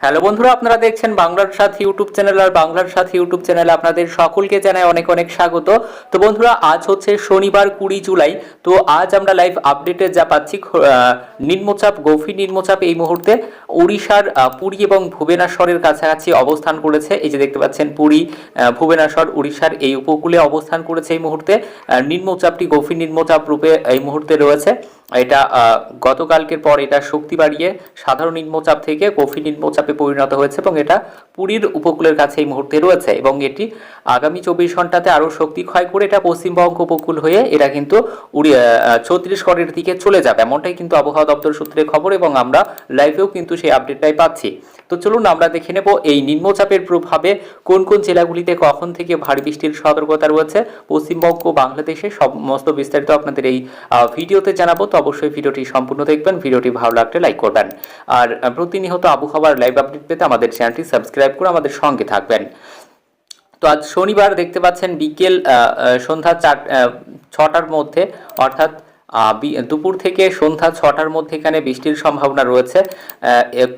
Hello বন্ধুরা, আপনারা দেখছেন বাংলার সাথী ইউটিউব চ্যানেল। আর বাংলার সাথী ইউটিউব চ্যানেলে আপনাদের সকলকে জানাই অনেক অনেক স্বাগত। তো বন্ধুরা, আজ হচ্ছে শনিবার 20 জুলাই। তো আজ আমরা লাইভ আপডেটে যা পাচ্ছি, নিম্নচাপ, গভীর নিম্নচাপ এই মুহূর্তে উড়িষ্যার পুরী এবং ভুবনেশ্বরের কাছাকাছি অবস্থান করেছে। এই যে দেখতে পাচ্ছেন পুরী, ভুবনেশ্বর, উড়িষ্যার এই উপকূলে অবস্থান করেছে এই মুহূর্তে। নিম্নচাপটি গভীর নিম্নচাপ রূপে এই মুহূর্তে রয়েছে। এটা গতকালকের পর এটা শক্তি বাড়িয়ে সাধারণ নিম্নচাপ থেকে গভীর নিম্নচাপে পরিণত হয়েছে এবং এটা পুরীর উপকূলের কাছে এই মুহূর্তে রয়েছে এবং এটি আগামী 24 ঘন্টাতে আরও শক্তি ক্ষয় করে এটা পশ্চিমবঙ্গ উপকূল হয়ে এটা কিন্তু ছত্তিশগড়ের দিকে চলে যাবে, এমনটাই কিন্তু আবহাওয়া দপ্তর সূত্রে খবর এবং আমরা লাইভেও কিন্তু সেই আপডেটটাই পাচ্ছি। তো চলুন আমরা দেখে নেব এই নিম্নচাপের প্রভাবে কোন কোন জেলাগুলিতে কখন থেকে ভারী বৃষ্টির সতর্কতা রয়েছে পশ্চিমবঙ্গ, বাংলাদেশে সমস্ত বিস্তারিত আপনাদের এই ভিডিওতে জানাবো। তো অবশ্যই ভিডিওটি সম্পূর্ণ দেখবেন, ভিডিওটি ভালো লাগলে লাইক করবেন আর প্রতিনিয়ত আবহাওয়ার লাইভ আপডেট পেতে আমাদের চ্যানেলটি সাবস্ক্রাইব করে আমাদের সঙ্গে থাকবেন। তো আজ শনিবার দেখতে পাচ্ছেন বিকেল সন্ধ্যা 6টার মধ্যে, অর্থাৎ দুপুর থেকে সন্ধ্যা 6টার মধ্যে এখানে বৃষ্টির সম্ভাবনা রয়েছে।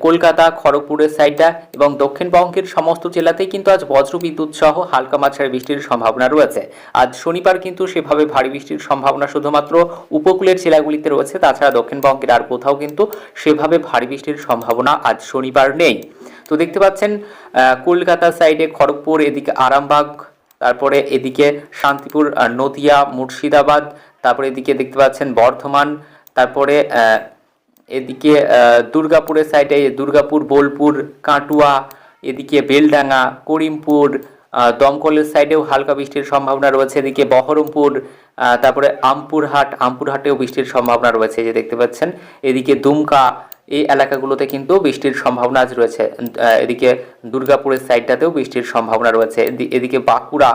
কলকাতা, খড়গপুরের সাইডটা এবং দক্ষিণবঙ্গের সমস্ত জেলাতেই কিন্তু আজ বজ্রবিদ্যুৎ সহ হালকা মাঝারি বৃষ্টির সম্ভাবনা রয়েছে। আজ শনিবার কিন্তু সেভাবে ভারী বৃষ্টির সম্ভাবনা শুধুমাত্র উপকূলের জেলাগুলিতে রয়েছে, তাছাড়া দক্ষিণবঙ্গের আর কোথাও কিন্তু সেভাবে ভারী বৃষ্টির সম্ভাবনা আজ শনিবার নেই। তো দেখতে পাচ্ছেন কলকাতা সাইডে খড়গপুর, এদিকে আরামবাগ, তারপরে এদিকে শান্তিপুর, নদিয়া, মুর্শিদাবাদ, তারপরে এদিকে দেখতে পাচ্ছেন বর্ধমান, তারপরে এদিকে দুর্গাপুরের সাইডে দুর্গাপুর, বোলপুর, কাটুয়া, এদিকে বেলডাঙ্গা, করিমপুর, দমকলের সাইডেও হালকা বৃষ্টির সম্ভাবনা রয়েছে। এদিকে বহরমপুর, তারপরে আমপুরহাটেও বৃষ্টির সম্ভাবনা রয়েছে, যে দেখতে পাচ্ছেন। এদিকে দুমকা, এই এলাকাগুলোতে কিন্তু বৃষ্টির সম্ভাবনা আজ রয়েছে। এদিকে দুর্গাপুরের সাইডটাতেও বৃষ্টির সম্ভাবনা রয়েছে। এদিকে বাঁকুড়া,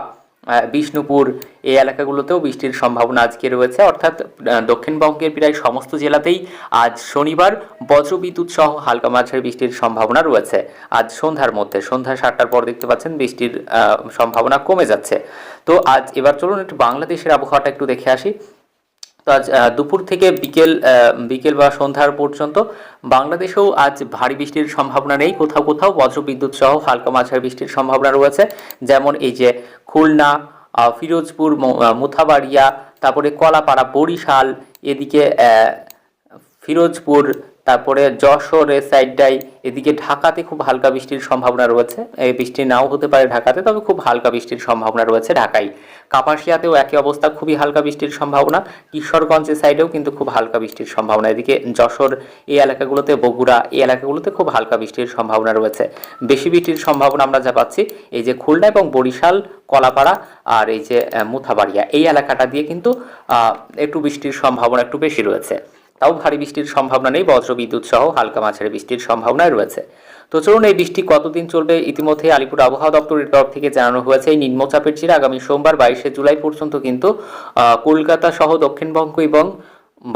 বিষ্ণুপুর, এই এলাকাগুলোতেও বৃষ্টির সম্ভাবনা আজকে রয়েছে। অর্থাৎ দক্ষিণবঙ্গের প্রায় সমস্ত জেলাতেই আজ শনিবার বজ্রবিদ্যুৎ সহ হালকা মাঝারি বৃষ্টির সম্ভাবনা রয়েছে। আজ সন্ধ্যার মধ্যে, সন্ধ্যা 7টার পর দেখতে পাচ্ছেন বৃষ্টির সম্ভাবনা কমে যাচ্ছে। তো আজ এবার চলুন একটু বাংলাদেশের আবহাওয়াটা একটু দেখে আসি। তো আজ দুপুর থেকে বিকেল বা সন্ধ্যার পর্যন্ত বাংলাদেশেও আজ ভারী বৃষ্টির সম্ভাবনা নেই, কোথাও কোথাও বজ্রবিদ্যুৎ সহ হালকা মাঝারি বৃষ্টির সম্ভাবনা রয়েছে। যেমন এই যে খুলনা, ফিরোজপুর, মুথাবাড়িয়া, তারপরে কলাপাড়া, বরিশাল, এদিকে ফিরোজপুর, তারপরে যশোরের সাইডটাই, এদিকে ঢাকাতে খুব হালকা বৃষ্টির সম্ভাবনা রয়েছে। এই বৃষ্টি নাও হতে পারে ঢাকাতে, তবে খুব হালকা বৃষ্টির সম্ভাবনা রয়েছে ঢাকায়। কাপাসিয়াতেও একই অবস্থা, খুবই হালকা বৃষ্টির সম্ভাবনা। কিশোরগঞ্জের সাইডেও কিন্তু খুব হালকা বৃষ্টির সম্ভাবনা। এদিকে যশোর এই এলাকাগুলোতে, বগুড়া এই এলাকাগুলোতে খুব হালকা বৃষ্টির সম্ভাবনা রয়েছে। বেশি বৃষ্টির সম্ভাবনা আমরা যা পাচ্ছি এই যে খুলনা এবং বরিশাল, কলাপাড়া আর এই যে মুথাবাড়িয়া এই এলাকাটা দিয়ে কিন্তু একটু বৃষ্টির সম্ভাবনা একটু বেশি রয়েছে। তাও ভারী বৃষ্টির সম্ভাবনা নেই, বজ্রবিদ্যুৎ সহ হালকা মাঝারি বৃষ্টির সম্ভাবনায় রয়েছে। তো চলুন, এই বৃষ্টি কতদিন চলবে ইতিমধ্যে আলিপুর আবহাওয়া দপ্তরের তরফ থেকে জানানো হয়েছে। এই নিম্নচাপের জেরে আগামী সোমবার 22শে জুলাই পর্যন্ত কিন্তু কলকাতা সহ দক্ষিণবঙ্গ এবং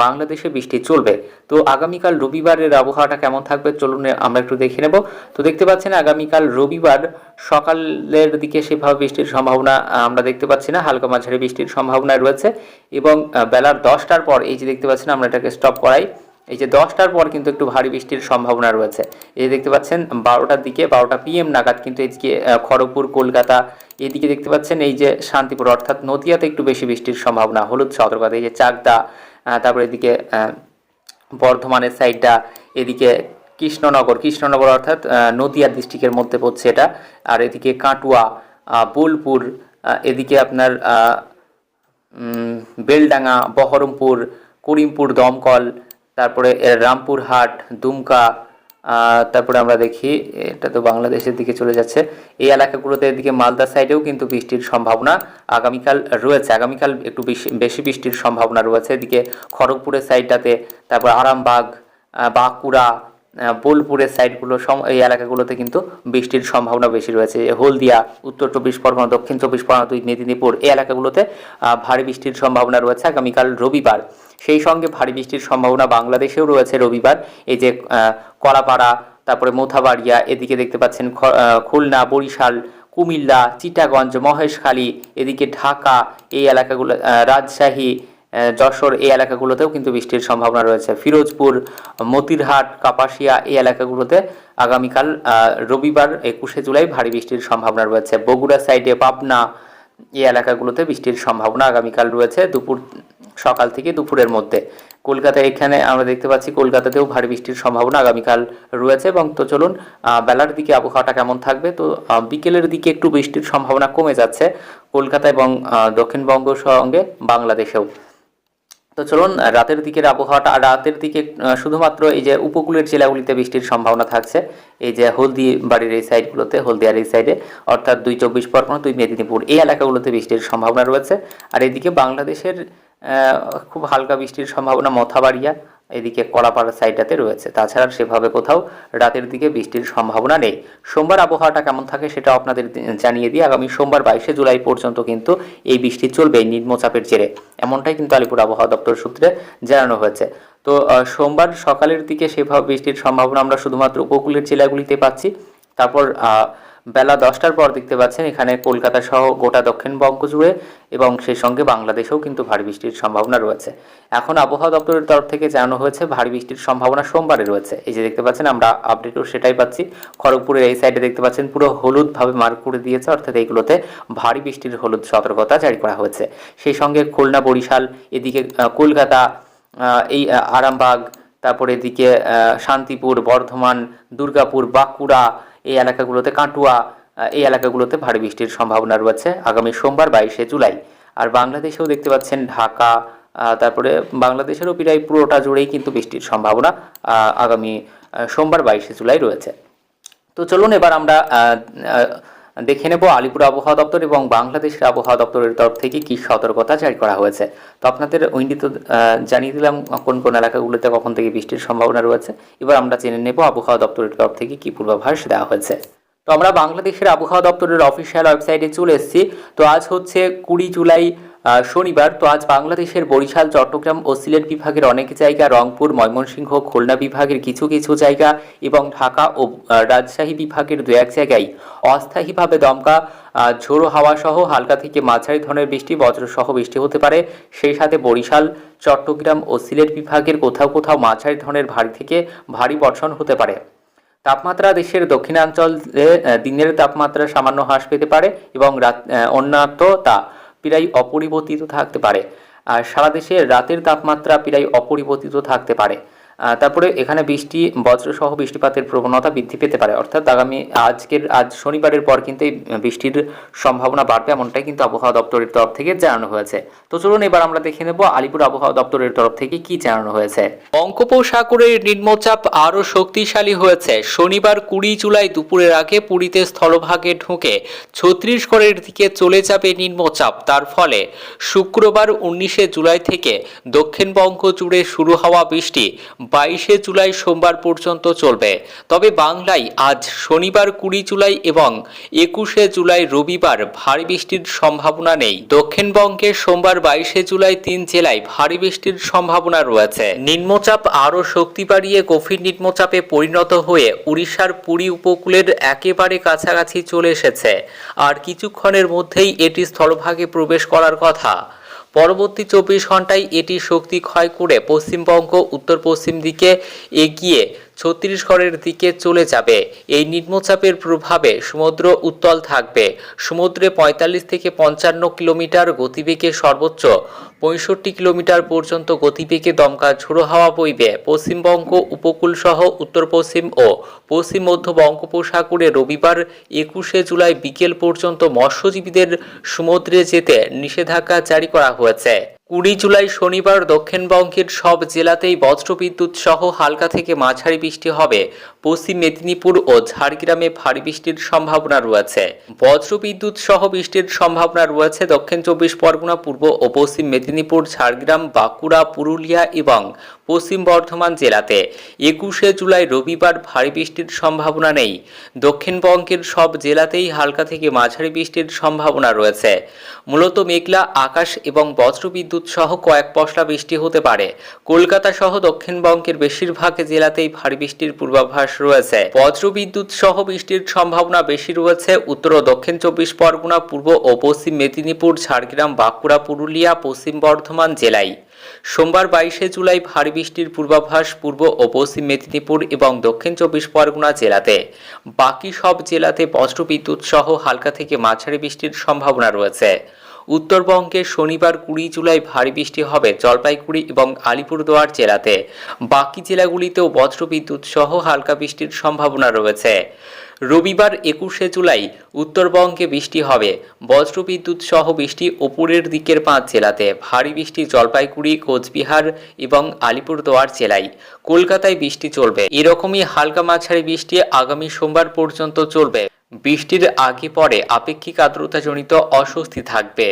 বাংলাদেশে বৃষ্টি চলবে। তো আগামীকাল রবিবারের আবহাওয়াটা কেমন থাকবে চলুন আমরা একটু দেখে নেব। তো দেখতে পাচ্ছেন আগামীকাল রবিবার সকালের দিকে সেভাবে বৃষ্টির সম্ভাবনা আমরা দেখতে পাচ্ছি না, হালকা মাঝারি বৃষ্টির সম্ভাবনা রয়েছে এবং বেলার 10টার পর এই যে দেখতে পাচ্ছেন, আমরা এটাকে স্টপ করাই, এই যে 10টার পর কিন্তু একটু ভারী বৃষ্টির সম্ভাবনা রয়েছে। এই যে দেখতে পাচ্ছেন 12টার দিকে, 12টা PM নাগাদ কিন্তু এদিকে খড়গপুর, কলকাতা, এদিকে দেখতে পাচ্ছেন এই যে শান্তিপুর অর্থাৎ নদিয়াতে একটু বেশি বৃষ্টির সম্ভাবনা, হলুদ সতর্কতা। এই যে চাকদা, তারপরে এদিকে বর্ধমানের সাইডটা, এদিকে কৃষ্ণনগর অর্থাৎ নদিয়া ডিস্ট্রিক্টের মধ্যে পড়ছে এটা, আর এদিকে কাটুয়া, বোলপুর, এদিকে আপনার বেলডাঙ্গা, বহরমপুর, করিমপুর, দমকল, তারপরে রামপুরহাট, দুমকা, তারপরে আমরা দেখি এটা তো বাংলাদেশের দিকে চলে যাচ্ছে, এই এলাকাগুলোতে এদিকে মালদা সাইডেও কিন্তু বৃষ্টির সম্ভাবনা আগামীকাল রয়েছে। আগামীকাল একটু বেশি বৃষ্টির সম্ভাবনা রয়েছে এদিকে খড়গপুরের সাইডটাতে, তারপর আরামবাগ, বাঁকুড়া, বোলপুরের সাইডগুলো এই এলাকাগুলোতে কিন্তু বৃষ্টির সম্ভাবনা বেশি রয়েছে। হলদিয়া, উত্তর 24 পরগনা, দক্ষিণ 24 পরগনা, মেদিনীপুর এই এলাকাগুলোতে ভারী বৃষ্টির সম্ভাবনা রয়েছে আগামীকাল রবিবার। সেই সঙ্গে ভারী বৃষ্টির সম্ভাবনা বাংলাদেশেও রয়েছে রবিবার। এই যে কলাপাড়া, তারপরে মোথাবাড়িয়া, এদিকে দেখতে পাচ্ছেন খুলনা, বরিশাল, কুমিল্লা, চিটাগঞ্জ, মহেশখালী, এদিকে ঢাকা এই এলাকাগুলো, রাজশাহী, যশোর এই এলাকাগুলোতেও কিন্তু বৃষ্টির সম্ভাবনা রয়েছে। ফিরোজপুর, মতিরহাট, কাপাসিয়া এই এলাকাগুলোতে আগামীকাল রবিবার 21শে জুলাই ভারী বৃষ্টির সম্ভাবনা রয়েছে। বগুড়া সাইডে, পাবনা এই এলাকাগুলোতে বৃষ্টির সম্ভাবনা আগামীকাল রয়েছে সকাল থেকে দুপুরের মধ্যে। কলকাতায় এখানে আমরা দেখতে পাচ্ছি কলকাতাতেও ভারী বৃষ্টির সম্ভাবনা আগামীকাল রয়েছে। এবং তো চলুন বেলার দিকে আবহাওয়াটা কেমন থাকবে। তো বিকেলের দিকে একটু বৃষ্টির সম্ভাবনা কমে যাচ্ছে কলকাতা এবং দক্ষিণবঙ্গ সঙ্গে বাংলাদেশেও। তো চলুন রাতের দিকের আবহাওয়াটা। আর রাতের দিকে শুধুমাত্র এই যে উপকূলের জেলাগুলিতে বৃষ্টির সম্ভাবনা থাকছে, এই যে হলদিবাড়ির এই সাইডগুলোতে, হলদিয়ার এই সাইডে, অর্থাৎ 2 চব্বিশ পরগনা, 2 মেদিনীপুর এই এলাকাগুলোতে বৃষ্টির সম্ভাবনা রয়েছে। আর এদিকে বাংলাদেশের খুব হালকা বৃষ্টির সম্ভাবনা মথাবাড়িয়া, এদিকে কলাপাড়া সাইডটাতে রয়েছে। তাছাড়া সেভাবে কোথাও রাতের দিকে বৃষ্টির সম্ভাবনা নেই। সোমবার আবহাওয়াটা কেমন থাকে সেটা আপনাদের জানিয়ে দিই। আগামী সোমবার 22শে জুলাই পর্যন্ত কিন্তু এই বৃষ্টি চলবে নিম্নচাপের জেরে, এমনটাই কিন্তু আলিপুর আবহাওয়া দপ্তর সূত্রে জানানো হয়েছে। তো সোমবার সকালের দিকে সেভাবে বৃষ্টির সম্ভাবনা আমরা শুধুমাত্র উপকূলের জেলাগুলিতে পাচ্ছি। তারপর বেলা 10টার পর দেখতে পাচ্ছেন এখানে কলকাতা সহ গোটা দক্ষিণবঙ্গ জুড়ে এবং সেই সঙ্গে বাংলাদেশেও কিন্তু ভারী বৃষ্টির সম্ভাবনা রয়েছে। এখন আবহাওয়া দপ্তরের তরফ থেকে জানানো হয়েছে ভারী বৃষ্টির সম্ভাবনা সোমবারে রয়েছে। এই যে দেখতে পাচ্ছেন আমরা আপডেটও সেটাই পাচ্ছি। খড়গপুরের এই সাইডে দেখতে পাচ্ছেন পুরো হলুদভাবে মার্ক করে দিয়েছে, অর্থাৎ এইগুলোতে ভারী বৃষ্টির হলুদ সতর্কতা জারি করা হয়েছে। সেই সঙ্গে খুলনা, বরিশাল, এদিকে কলকাতা, এই আরামবাগ, তারপরে এদিকে শান্তিপুর, বর্ধমান, দুর্গাপুর, বাঁকুড়া এই এলাকাগুলোতে, কাটুয়া এই এলাকাগুলোতে ভারী বৃষ্টির সম্ভাবনা রয়েছে আগামী সোমবার 22শে জুলাই। আর বাংলাদেশেও দেখতে পাচ্ছেন ঢাকা, তারপরে বাংলাদেশেরও প্রায় পুরোটা জুড়েই কিন্তু বৃষ্টির সম্ভাবনা আগামী সোমবার 22শে জুলাই রয়েছে। তো চলুন এবার আমরা দেখে নেব আলিপুর আবহাওয়া দপ্তর এবং বাংলাদেশের আবহাওয়া দপ্তরের তরফ থেকে কী সতর্কতা জারি করা হয়েছে। তো আপনাদের উইন্ডি তো জানিয়ে দিলাম কোন কোন এলাকাগুলোতে কখন থেকে বৃষ্টির সম্ভাবনা রয়েছে। এবার আমরা জেনে নেব আবহাওয়া দপ্তরের তরফ থেকে কী পূর্বাভাস দেওয়া হয়েছে। তো আমরা বাংলাদেশের আবহাওয়া দপ্তরের অফিসিয়াল ওয়েবসাইটে চলে এসেছি। তো আজ হচ্ছে 20 জুলাই শনিবার। তো আজ বাংলাদেশের বরিশাল, চট্টগ্রাম ও সিলেট বিভাগের অনেক জায়গা, রংপুর, ময়মনসিংহ, খুলনা বিভাগের কিছু কিছু জায়গা এবং ঢাকা ও রাজশাহী বিভাগের 2-1 জায়গায় অস্থায়ীভাবে দমকা ঝোড়ো হাওয়া সহ হালকা থেকে মাঝারি ধরনের বৃষ্টি, বজ্রসহ বৃষ্টি হতে পারে। সেই সাথে বরিশাল, চট্টগ্রাম ও সিলেট বিভাগের কোথাও কোথাও মাঝারি ধরনের ভারী থেকে ভারী বর্ষণ হতে পারে। তাপমাত্রা দেশের দক্ষিণাঞ্চলে দিনের তাপমাত্রা সামান্য হ্রাস পেতে পারে এবং অন্যত্র তা প্রায় অপরিবর্তিত থাকতে পারে। আর সারা দেশে রাতের তাপমাত্রা প্রায় অপরিবর্তিত থাকতে পারে। তারপরে এখানে বৃষ্টি, বজ্রসহ বৃষ্টিপাতের প্রবণতা বৃদ্ধি পেতে পারে, অর্থাৎ আজ শনিবারের পর কিন্তু এই বৃষ্টির সম্ভাবনা বাড়বে, এমনটাই কিন্তু আবহাওয়া দপ্তরের তরফ থেকে জানানো হয়েছে। তো চলুন এবার আমরা দেখে নেব আলিপুর আবহাওয়া দপ্তরের তরফ থেকে কি জানানো হয়েছে। বঙ্গোপসাগরের নিম্নচাপ আরও শক্তিশালী হয়েছে। শনিবার 20 জুলাই দুপুরের আগে পুরীতে স্থলভাগে ঢুকে ছত্তিশগড়ের দিকে চলে যাবে নিম্নচাপ। তার ফলে শুক্রবার 19শে জুলাই থেকে দক্ষিণবঙ্গ জুড়ে শুরু হওয়া বৃষ্টি 22শে জুলাই সোমবার পর্যন্ত চলবে। তবে বাংলায় আজ শনিবার 20 জুলাই এবং 21শে জুলাই রবিবার ভারী বৃষ্টির সম্ভাবনা নেই। দক্ষিণবঙ্গে সোমবার 22শে জুলাই 3 জেলায় ভারী বৃষ্টির সম্ভাবনা রয়েছে। নিম্নচাপ আরও শক্তি বাড়িয়ে গভীর নিম্নচাপে পরিণত হয়ে উড়িষ্যার পুরী উপকূলের একেবারে কাছাকাছি চলে এসেছে। আর কিছুক্ষণের মধ্যেই এটি স্থলভাগে প্রবেশ করার কথা। পরবর্তী 24 ঘন্টায় এটি শক্তি ক্ষয় করে পশ্চিমবঙ্গ উত্তর পশ্চিম দিকে এগিয়ে ছত্তিশগড়ের দিকে চলে যাবে। এই নিম্নচাপের প্রভাবে সমুদ্র উত্তাল থাকবে। সমুদ্রে 45 থেকে 55 কিলোমিটার গতিবেগে সর্বোচ্চ 65 কিলোমিটার পর্যন্ত গতিবেগে দমকা ঝোড়ো হাওয়া বইবে। পশ্চিমবঙ্গ উপকূল সহ উত্তর পশ্চিম ও পশ্চিম মধ্য বঙ্গোপসাগরে রবিবার 21শে জুলাই বিকেল পর্যন্ত মৎস্যজীবীদের সমুদ্রে যেতে নিষেধাজ্ঞা জারি করা হয়েছে। 20 জুলাই শনিবার দক্ষিণবঙ্গের সব জেলাতেই বজ্রবিদ্যুৎ সহ হালকা থেকে মাঝারি বৃষ্টি হবে। পশ্চিম মেদিনীপুর ও ঝাড়গ্রামে ভারী বৃষ্টির সম্ভাবনা রয়েছে। বজ্রবিদ্যুৎ সহ বৃষ্টির সম্ভাবনা রয়েছে দক্ষিণ 24 পরগনা, পূর্ব ও পশ্চিম মেদিনীপুর, ঝাড়গ্রাম, বাঁকুড়া, পুরুলিয়া এবং পশ্চিম বর্ধমান জেলাতে। 21শে জুলাই রবিবার ভারী বৃষ্টির সম্ভাবনা নেই। দক্ষিণবঙ্গের সব জেলাতেই হালকা থেকে মাঝারি বৃষ্টির সম্ভাবনা রয়েছে। মূলত মেঘলা আকাশ এবং বজ্রবিদ্যুৎ সহ কয়েক পশলা বৃষ্টি হতে পারে। কলকাতা সহ দক্ষিণবঙ্গের বেশিরভাগ জেলাতেই ভারী বৃষ্টির পূর্বাভাস রয়েছে। বজ্রবিদ্যুৎ সহ বৃষ্টির সম্ভাবনা বেশি রয়েছে উত্তর ও দক্ষিণ 24 পরগনা, পূর্ব ও পশ্চিম মেদিনীপুর, ঝাড়গ্রাম, বাঁকুড়া, পুরুলিয়া, পশ্চিম বর্ধমান জেলায়। সোমবার 22শে জুলাই ভারী বৃষ্টির পূর্বাভাস পূর্ব ও পশ্চিম মেদিনীপুর এবং দক্ষিণ 24 পরগনা জেলাতে। বাকি সব জেলাতে বজ্রবিদ্যুৎ সহ হালকা থেকে মাঝারি বৃষ্টির সম্ভাবনা রয়েছে। উত্তরবঙ্গে শনিবার 20 জুলাই ভারী বৃষ্টি হবে জলপাইগুড়ি এবং আলিপুরদুয়ার জেলাতে। বাকি জেলাগুলিতেও বজ্রবিদ্যুৎ সহ হালকা বৃষ্টির সম্ভাবনা রয়েছে। রবিবার 21শে জুলাই উত্তরবঙ্গে বৃষ্টি হবে বজ্রবিদ্যুৎ সহ বৃষ্টি ওপরের দিকের 5 জেলাতে। ভারী বৃষ্টি জলপাইগুড়ি, কোচবিহার এবং আলিপুরদুয়ার জেলায়। কলকাতায় বৃষ্টি চলবে। এরকমই হালকা মাঝারি বৃষ্টি আগামী সোমবার পর্যন্ত চলবে। বৃষ্টির আগে পরে আপেক্ষিক আর্দ্রতাজনিত অস্বস্তি থাকবে।